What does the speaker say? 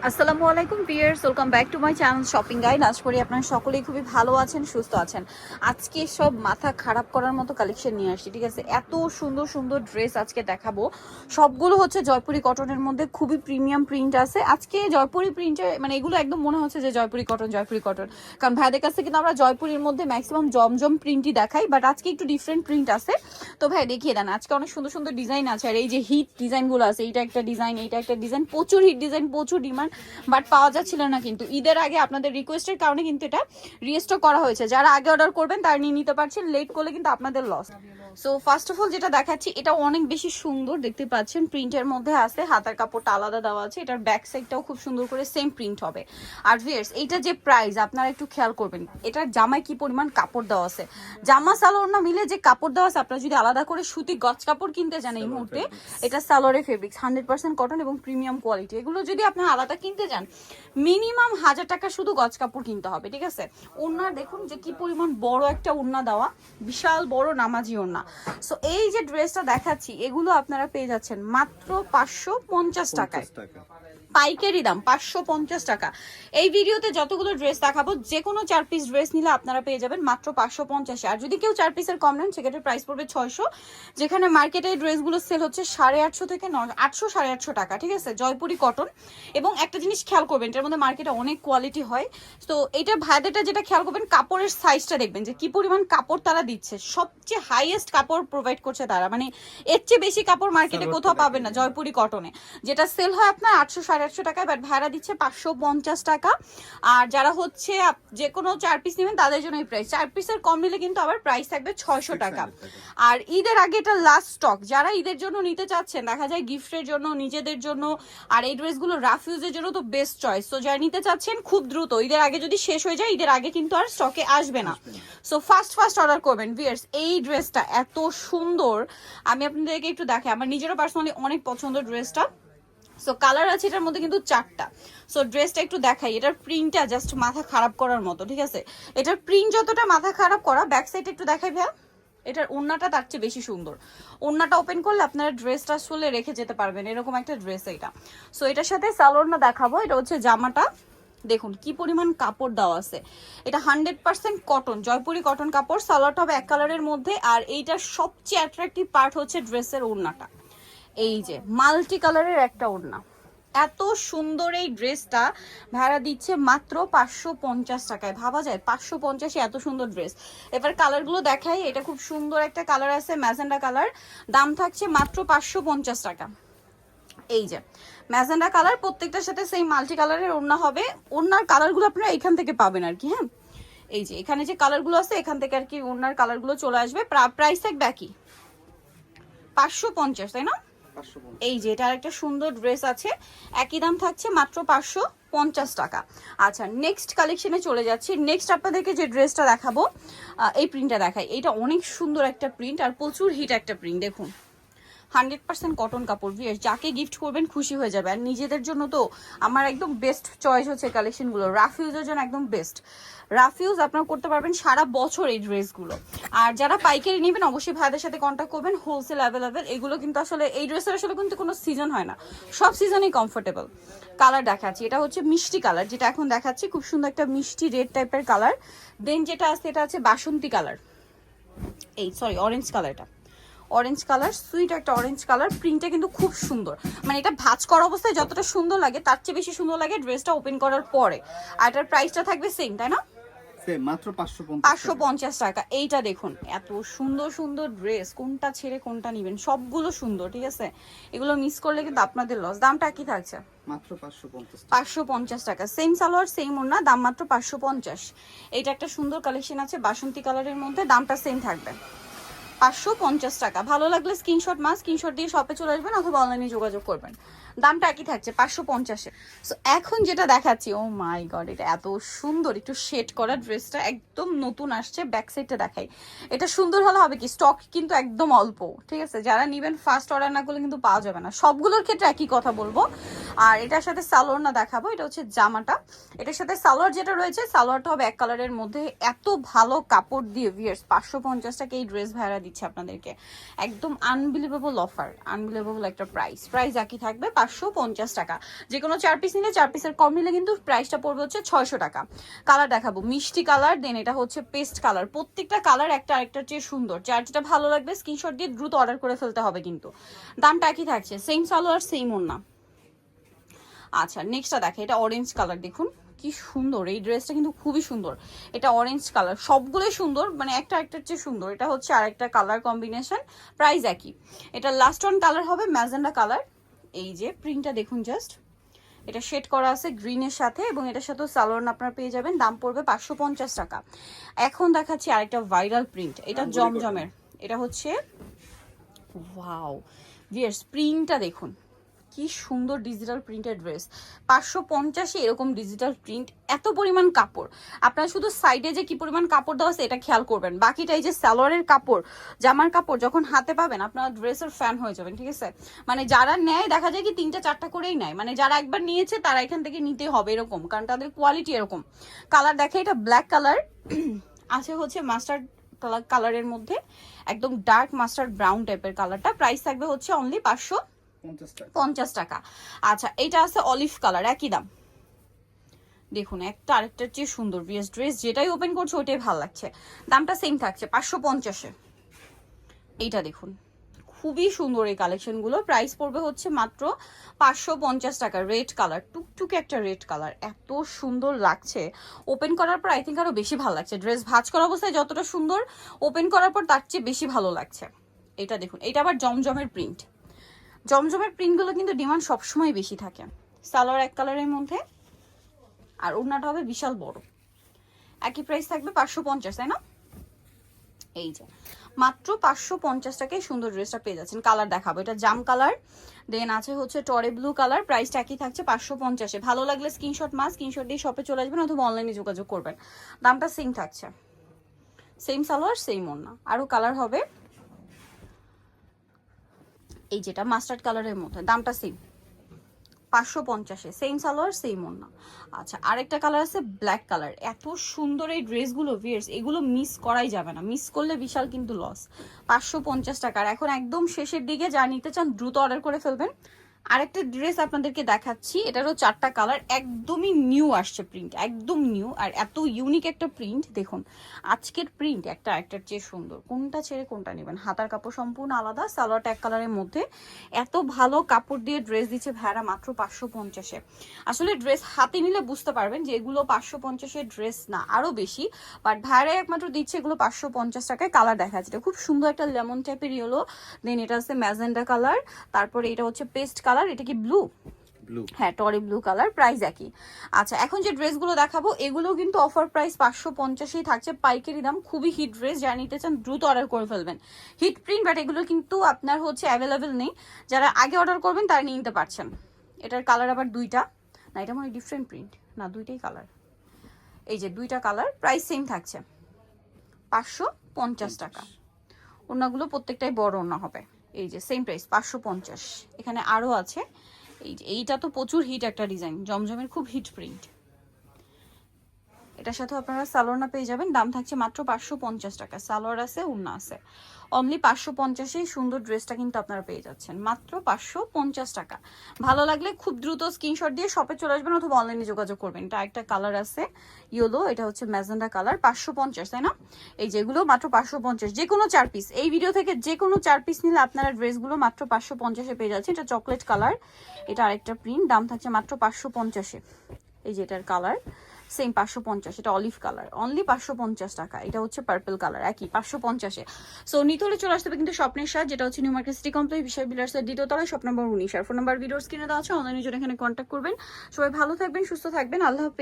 আসসালামু আলাইকুম viewers, welcome back to my channel shopping guide. আশা করি আপনারা সকলেই খুবই ভালো আছেন, সুস্থ আছেন। আজকে সব মাথা খারাপ করার মতো কালেকশন নিয়ে আসছি, ঠিক আছে? এত সুন্দর সুন্দর ড্রেস আজকে দেখাবো। সবগুলো হচ্ছে জয়পুরি কটনের মধ্যে, খুবই প্রিমিয়াম প্রিন্ট আছে আজকে। জয়পুরি প্রিন্টের মানে এগুলো একদম মনে হচ্ছে যে জয়পুরি কটন, জয়পুরি কটন। কারণ ভাইদের কাছে কিন্তু আমরা জয়পুরির মধ্যে ম্যাক্সিমাম জমজম প্রিন্টই দেখাই, বাট আজকে একটু ডিফারেন্ট প্রিন্ট আছে। তো ভাই দেখিয়ে দেন, আজকে অনেক সুন্দর সুন্দর ডিজাইন আছে। আর এই যে হিট ডিজাইনগুলো আছে, এইটা একটা ডিজাইন, এইটা একটা ডিজাইন, প্রচুর হিট ডিজাইন, প্রচুর ডিমান্ড, বাট পাওয়া যাচ্ছিল না। কিন্তু ঈদের আগে আপনাদের রিকোয়েস্টের কারণে কিন্তু এটা রিস্টক করা হয়েছে। যারা আগে অর্ডার করবেন তারা নিয়ে নিতে পারছেন, লেট করলে কিন্তু আপনাদের loss. So first of all যেটা দেখাচ্ছি, এটা অনেক বেশি সুন্দর, দেখতে পাচ্ছেন প্রিন্টের মধ্যে আছে, হাতার কাপড়টা আলাদা দেওয়া আছে, এটার ব্যাক সাইডটাও খুব সুন্দর করে সেম প্রিন্ট হবে। আর ভিয়ার্স, এইটা যে প্রাইস আপনারা একটু খেয়াল করবেন, এটার জামায় কি পরিমাণ কাপড় দেওয়া আছে। জামা সালোয়ার না মিলে যে কাপড় দেওয়া আছে, আপনারা যদি আলাদা করে সুতি গজ কাপড় কিনতে যান এই মুহূর্তে, এটা সালোয়ারের ফেব্রিক্স 100% কটন এবং প্রিমিয়াম কোয়ালিটি। এগুলো যদি আপনারা আলাদা কিনতে যান, মিনিমাম 1000 টাকা শুধু গজ কাপড় কিনতে হবে, ঠিক আছে? ওড়না দেখুন যে কি পরিমাণ বড় একটা ওড়না দেওয়া, বিশাল বড় নামাজি ওড়না। সো এই যে ড্রেসটা দেখাচ্ছি, এগুলো আপনারা পেয়ে যাচ্ছেন মাত্র 550 টাকায়। পাইকারি দাম 550 টাকা। এই ভিডিওতে যতগুলো ড্রেস দেখাবো, যে কোনো 4 পিস ড্রেস নিলে আপনারা পেয়ে যাবেন মাত্র 550। আর যদি কেউ 4 পিসের কম নেন, সেক্ষেত্রে প্রাইস পড়বে 600। যেখানে মার্কেটে ড্রেসগুলো সেল হচ্ছে 850 থেকে 800 850 টাকা, ঠিক আছে? জয়পুরি কটন। এবং একটা জিনিস খেয়াল করবেন, এটার মধ্যে মার্কেটে অনেক কোয়ালিটি হয়। তো এটা ভাইদেরটা যেটা খেয়াল করবেন, কাপড়ের সাইজটা দেখবেন যে কি পরিমাণ কাপড় তারা দিচ্ছে। সবচেয়ে হাইয়েস্ট কাপড় প্রোভাইড করছে তারা, মানে এর চেয়ে বেশি কাপড় মার্কেটে কোথাও পাবেন না জয়পুরি কটনে। যেটা সেল হয় আপনার 800 850 টাকায়, বাট ভাড়া দিচ্ছে 550 টাকা। আর যারা হচ্ছে যে কোনো 4 পিস নেবেন তাদের জন্য এই প্রাইস। 4 পিসের কম নিলে কিন্তু আবার প্রাইস থাকবে 600 টাকা। আর ঈদের আগে এটা লাস্ট স্টক, যারা ঈদের জন্য নিতে চাচ্ছেন, দেখা যায় গিফটের জন্য, নিজেদের জন্য। আর এই ড্রেসগুলো রাফ ইউজের জন্য তো বেস্ট চয়েস। তো যারা নিতে চাচ্ছেন খুব দ্রুত, ঈদের আগে যদি শেষ হয়ে যায়, ঈদের আগে কিন্তু আর স্টকে আসবে না। সো ফার্স্ট অর্ডার করবেন ভিউয়ার্স। এই ড্রেসটা এত সুন্দর, আমি আপনাদেরকে একটু দেখাই, আমার নিজেরও পার্সোনালি অনেক পছন্দ ড্রেসটা। সো কালার আছে এটার মধ্যে কিন্তু 4টা। সো ড্রেসটা একটু দেখাই, এটার প্রিন্টটা জাস্ট মাথা খারাপ করার মতো, ঠিক আছে? এটার প্রিন্ট যতটা মাথা খারাপ করা, ব্যাক সাইড একটু দেখাই ভাইয়া। এটার ওড়নাটা তার চেয়ে বেশি সুন্দর। ওড়নাটা ওপেন করলে আপনারা ড্রেসটা আসলে রেখে যেতে পারবেন, এরকম একটা ড্রেস এটা। সো এটার সাথে সালোয়ারটা দেখাবো, এটা হচ্ছে জামাটা। দেখুন কি পরিমাণ কাপড় দেওয়া আছে। এটা 100% কটন, জয়পুরি কটন কাপড়। সালোয়ারটা হবে এক কালারের মধ্যে। আর এইটার সবচেয়ে অ্যাট্রাকটিভ পার্ট হচ্ছে ড্রেসের ওড়নাটা। এই যে মাল্টি কালারের একটা ওড়না, এত সুন্দর এই ড্রেসটা ভাড়া দিচ্ছে মাত্র 550 টাকায়। ভাবা যায় 550 এত সুন্দর ড্রেস। এবার কালারগুলো দেখাই, এটা খুব সুন্দর একটা কালার আছে, ম্যাজেন্ডা কালার। দাম থাকছে মাত্র 550 টাকা। এই যে ম্যাজেন্ডা কালার, প্রত্যেকটার সাথে সেই মাল্টি কালারের ওড়না হবে। ওড়নার কালারগুলো আপনারা এখান থেকে পাবেন আর কি। হ্যাঁ, এই যে এখানে যে কালারগুলো আছে, এখান থেকে আর কি ওড়নার কালারগুলো চলে আসবে। প্রাইস থাকবে একই 550, তাই না? এই যে এটা একটা সুন্দর ড্রেস আছে, একই দাম থাকছে মাত্র 550 টাকা। আচ্ছা, নেক্সট কালেকশনে চলে যাচ্ছি। নেক্সট আপনাদেরকে যে ড্রেসটা দেখাবো, এই প্রিন্টটা দেখাই। এটা অনেক সুন্দর একটা প্রিন্ট আর প্রচুর হিট একটা প্রিন্ট। দেখুন 100% কটন কাপড়, ভিউয়ার্স যাকে গিফট করবেন খুশি হয়ে যাবে। আর নিজেদের জন্য তো আমার একদম বেস্ট চয়েস হচ্ছে কালেকশনগুলো, রাফ ইউজের জন্য একদম বেস্ট। রাফ ইউজ আপনারা করতে পারবেন সারা বছর এই ড্রেসগুলো। আর যারা পাইকারি নেবেন অবশ্যই ভাইদের সাথে কন্ট্যাক্ট করবেন, হোলসেল অ্যাভেলেবেল। এগুলো কিন্তু আসলে এই ড্রেসের আসলে কিন্তু কোনো সিজন হয় না, সব সিজনেই কমফোর্টেবল। কালার দেখাচ্ছি, এটা হচ্ছে মিষ্টি কালার, যেটা এখন দেখাচ্ছি খুব সুন্দর একটা মিষ্টি রেড টাইপের কালার। দেন যেটা আছে এটা আছে বাসন্তী কালার, এই সরি অরেঞ্জ কালারটা, অরেঞ্জ কালার, সুইট একটা অরেঞ্জ কালার। প্রিন্টটা কিন্তু খুব সুন্দর, মানে এটা ভাঁজ করা অবস্থায় যতটা সুন্দর লাগে তার চেয়ে বেশি সুন্দর লাগে ড্রেসটা ওপেন করার পরে। আর এটার প্রাইসটা থাকবে সেম, তাই না? মাত্র 550 টাকা। এইটা দেখুন, এত সুন্দর সুন্দর ড্রেস, কোনটা ছেড়ে কোনটা নেবেন, সবগুলো সুন্দর, ঠিক আছে? এগুলো মিস করলে কিন্তু আপনাদের লস। দামটা কি থাকছে? মাত্র 550 টাকা। সেম সালোয়ার সেম ওড়না, দাম মাত্র 550। এইটা একটা সুন্দর কালেকশন আছে বাসন্তী কালারের মধ্যে, দামটা সেম থাকবে 550 টাকা। ভালো লাগলে স্ক্রিনশট দিয়ে শপে চলে আসবেন অথবা অনলাইনে যোগাযোগ করবেন। দামটা একই থাকছে 550-এ। সো এখন যেটা দেখাচ্ছি, ও মাই গড, এটা এত সুন্দর, একটু শেড করা ড্রেসটা একদম নতুন আসছে। ব্যাক সাইডটা দেখাই, এটা সুন্দর হলে হবে কি, স্টক কিন্তু একদম অল্প, ঠিক আছে? যারা নেবেন ফার্স্ট অর্ডার না করলে কিন্তু পাওয়া যাবে না। সবগুলোর ক্ষেত্রে একই কথা বলবো। আর এটার সাথে সালোয়ার না দেখাবো, এটা হচ্ছে জামাটা। এটার সাথে সালোয়ার যেটা রয়েছে, সালোয়ারটা হবে এক কালারের মধ্যে। এত ভালো কাপড় দিয়ে ভিউয়ার্স 550 টাকা এই ড্রেস ভাড়া দিচ্ছে আপনাদেরকে, একদম আনবিলিভেবল অফার, আনবিলিভেবল একটা প্রাইস একই থাকবে 550 টাকা। যে কোনো 4 পিস নিলে 4 পিসের কম নিলে কিন্তু প্রাইসটা পড়বে হচ্ছে 600 টাকা। কালার দেখাবো মিষ্টি কালার, দেন এটা হচ্ছে পেস্ট কালার। প্রত্যেকটা কালার একটা আরেকটার চেয়ে সুন্দর। যার যেটা ভালো লাগবে স্ক্রিনশট দিয়ে দ্রুত অর্ডার করে ফেলতে হবে কিন্তু। দামটা একই থাকছে, সেম সালোয়ার সেম ওড়না। আচ্ছা নেক্সটটা দেখে, এটা অরেঞ্জ কালার, দেখুন কি সুন্দর এই ড্রেসটা, কিন্তু খুবই সুন্দর। এটা অরেঞ্জ কালার, সবগুলোই সুন্দর, মানে একটা একটার চেয়ে সুন্দর। এটা হচ্ছে আরেকটা কালার কম্বিনেশন, প্রাইস একই। এটা লাস্ট ওয়ান কালার হবে ম্যাজেন্ডা কালার। এই যে প্রিন্টটা দেখুন জাস্ট, এটা শেড করা আছে গ্রিনের সাথে, এবং এটার সাথেও সালোয়ার আপনারা পেয়ে যাবেন। দাম পড়বে 550 টাকা। এখন দেখাচ্ছি আরেকটা ভাইরাল প্রিন্ট, এটা জমজমের। এটা হচ্ছে ওয়াও ভিয়ার্স, প্রিন্টটা দেখুন কি সুন্দর, ডিজিটাল প্রিন্টেড ড্রেস। 550 এরকম ডিজিটাল প্রিন্ট, এত পরিমাণ কাপড়। আপনারা শুধু সাইডে যে কি পরিমাণ কাপড় দেওয়া আছে এটা খেয়াল করবেন, বাকিটা এই যে সালোয়ারের কাপড়, জামার কাপড় যখন হাতে পাবেন আপনারা ড্রেসের ফ্যান হয়ে যাবেন, ঠিক আছে? মানে যারা নেয় দেখা যায় কি 3টা 4টা করেই নেয়, মানে যারা একবার নিয়েছে তারা এখান থেকে নিতে হবে এরকম, কারণ তাদের কোয়ালিটি এরকম। কালার দেখে, এটা ব্ল্যাক কালার আছে হচ্ছে মাস্টার্ড কালারের মধ্যে, একদম ডার্ক মাস্টার্ড ব্রাউন টাইপের কালারটা। প্রাইস থাকবে হচ্ছে অনলি 550 টাকা। আচ্ছা এটা আছে অলিভ কালার, একই দাম। দেখুন একটা আরেকটার চেয়ে সুন্দর ড্রেস, যেটাই ওপেন করছে ওইটাই ভালো লাগছে। দামটা সেম থাকছে 550-এ। এইটা দেখুন খুবই সুন্দর এই কালেকশনগুলো, প্রাইস পড়বে হচ্ছে মাত্র 550 টাকা। রেড কালার, টুকটুকে একটা রেড কালার, এত সুন্দর লাগছে। ওপেন করার পর আই থিঙ্ক আরো বেশি ভালো লাগছে। ড্রেস ভাঁজ করা অবস্থায় যতটা সুন্দর, ওপেন করার পর তার চেয়ে বেশি ভালো লাগছে। এটা দেখুন, এটা আবার জমজমের প্রিন্ট। জমজমের প্রিন্টগুলো কিন্তু ডিমান্ড সবসময় বেশি থাকে। সালোয়ার এক কালারের মধ্যে, আর ওড়নাটা হবে বিশাল বড়। একই প্রাইস থাকবে 550, তাই না? এই যে মাত্র 550 টাকায় সুন্দর ড্রেসটা পেয়ে যাচ্ছেন। কালার দেখাবো, এটা জাম কালার, দেন আছে হচ্ছে টরে ব্লু কালার। প্রাইসটা একই থাকছে 550-এ। ভালো লাগলে স্ক্রিনশট দিয়ে শপে চলে আসবেন অথবা অনলাইনে যোগাযোগ করবেন। দামটা সেম থাকছে, সেম সালোয়ার সেম ওড়না। আরও কালার হবে, এই যেটা মাস্টার্ড কালারের মধ্যে, দামটা সেম 550-এ, সেম সালোয়ার সেম ওড়না। আচ্ছা আরেকটা কালার আছে ব্ল্যাক কালার, এত সুন্দর এই ড্রেসগুলো ভিয়ার্স, এগুলো মিস করাই যাবে না, মিস করলে বিশাল কিন্তু লস। 550 টাকার। এখন একদম শেষের দিকে যা নিতে চান দ্রুত অর্ডার করে ফেলবেন। আরেকটা ড্রেস আপনাদেরকে দেখাচ্ছি, এটারও 4টা কালার, একদমই নিউ আসছে প্রিন্ট, একদম নিউ, আর এত ইউনিক একটা প্রিন্ট। দেখুন আজকের প্রিন্ট একটা একটার চেয়ে সুন্দর, কোনটা ছেড়ে কোনটা নেবেন। হাতার কাপড় সম্পূর্ণ আলাদা, সালোয়ারটা এক কালারের মধ্যে। এত ভালো কাপড় দিয়ে ড্রেস দিচ্ছে ভাইরা মাত্র 550-এ। আসলে ড্রেস হাতে নিলে বুঝতে পারবেন যে এগুলো 550-এর ড্রেস না, আরো বেশি, বাট ভাইরাই একমাত্র দিচ্ছে এগুলো 550 টাকায়। কালার দেখা যাচ্ছে খুব সুন্দর একটা লেমন টাইপের ইয়েলো, দেন এটা আছে ম্যাজেন্ডা কালার, তারপরে এটা হচ্ছে পেস্ট কালার, এটা কি ব্লু? হ্যাঁ টরি ব্লু কালার, প্রাইস একই। আচ্ছা এখন যে ড্রেসগুলো দেখাবো এগুলো কিন্তু অফার প্রাইস 550-এই থাকছে, পাইকারি দাম। খুবই হিট ড্রেস, যারা নিতে চান দ্রুত অর্ডার করে ফেলবেন। হিট প্রিন্ট, বাট এগুলো কিন্তু আপনার হচ্ছে অ্যাভেলেবেল নেই, যারা আগে অর্ডার করবেন তারা নিয়ে নিতে পারছেন। এটার কালার আবার দুইটা, না এটা মানে ডিফারেন্ট প্রিন্ট, না দুইটাই কালার। এই যে দুইটা কালার, প্রাইস সেম থাকছে 550 টাকা। ওড়নাগুলো প্রত্যেকটাই বড় ওড়না হবে। এই যে সেম প্রাইস 550। এখানে আরো আছে, এই যে এইটা তো প্রচুর হিট একটা ডিজাইন, জমজমের খুব হিট প্রিন্ট। এটার সাথে আপনারা সালোয়ার পেয়ে যাবেন। দাম থাকছে মাত্র 550 টাকা। সালোয়ার আছে, ওড়না আছে, অনলি 550-এই সুন্দর ড্রেসটা কিন্তু আপনারা পেয়ে যাচ্ছেন মাত্র 550 টাকা। ভালো লাগলে খুব দ্রুত স্ক্রিনশট দিয়ে শপে চলে আসবেন অথবা অনলাইনে যোগাযোগ করবেন। এটা একটা কালার আছে ইয়েলো, এটা হচ্ছে ম্যাজেন্ডা কালার, 550, তাই না? এই যেগুলো মাত্র 550, যে কোনো 4 পিস, এই ভিডিও থেকে যে কোনো 4 পিস নিলে আপনারা ড্রেসগুলো মাত্র 550-এ পেয়ে যাচ্ছেন। এটা চকলেট কালার, এটা আরেকটা প্রিন্ট, দাম থাকছে মাত্র 550-এ। এই যে এটার কালার সেম 550, এটা অলিভ কালার, অনলি 550 টাকা। এটা হচ্ছে পার্পল কালার, একই 550-এ। সো নিতে হলে চলে আসতে হবে কিন্তু স্বপ্নের সাথে, যেটা হচ্ছে নিউ মার্কেট সিটি কমপ্লেক্স, বিশাল বিলার্সের দ্বিতীয় তলায়, শপ নম্বর 19। আর ফোন নাম্বার ভিডিওস কিনে দেওয়া আছে, অনলাইনে জন্য এখানে কন্ট্যাক্ট করবেন। সবাই ভালো থাকবেন, সুস্থ থাকবেন, আল্লাহ হাফেজ।